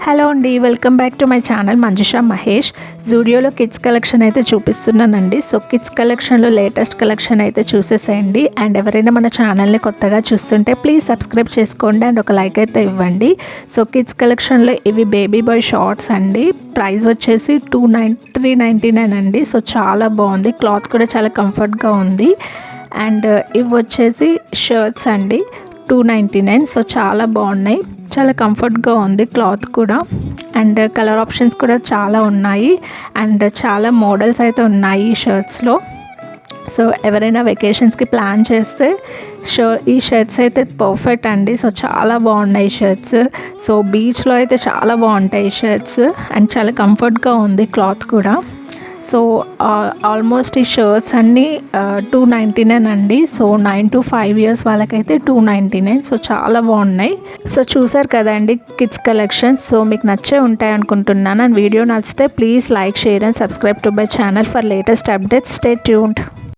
Hello అండి, welcome back to my channel Manjusha Mahesh. జూడియోలో kids collection అయితే చూపిస్తున్నానండి. సో కిడ్స్ కలెక్షన్లో లేటెస్ట్ కలెక్షన్ అయితే చూసేసేయండి. అండ్ ఎవరైనా మన ఛానల్ని కొత్తగా చూస్తుంటే ప్లీజ్ సబ్స్క్రైబ్ చేసుకోండి అండ్ ఒక లైక్ అయితే ఇవ్వండి. సో కిడ్స్ కలెక్షన్లో ఇవి బేబీ బాయ్ షార్ట్స్ అండి. ప్రైస్ వచ్చేసి 399 అండి. సో చాలా బాగుంది, క్లాత్ కూడా చాలా కంఫర్ట్గా ఉంది. అండ్ ఇవి వచ్చేసి షర్ట్స్ అండి, 299. సో చాలా బాగున్నాయి, చాలా కంఫర్ట్గా ఉంది క్లాత్ కూడా. అండ్ కలర్ ఆప్షన్స్ కూడా చాలా ఉన్నాయి అండ్ చాలా మోడల్స్ అయితే ఉన్నాయి ఈ షర్ట్స్లో. సో ఎవరైనా వెకేషన్స్కి ప్లాన్ చేస్తే ఈ షర్ట్స్ అయితే పర్ఫెక్ట్ అండి. సో చాలా బాగున్నాయి షర్ట్స్. సో బీచ్లో అయితే చాలా బాగుంటాయి ఈ షర్ట్స్ అండ్ చాలా కంఫర్ట్గా ఉంది క్లాత్ కూడా. సో ఆల్మోస్ట్ ఈ షర్ట్స్ అన్నీ 299 అండి. సో 9 to 5 years వాళ్ళకైతే 299. సో చాలా బాగున్నాయి. సో చూసారు కదండి కిడ్స్ కలెక్షన్స్. సో మీకు నచ్చే ఉంటాయి అనుకుంటున్నాను. అండ్ వీడియో నచ్చితే please like, share and subscribe to my channel for latest updates. Stay tuned.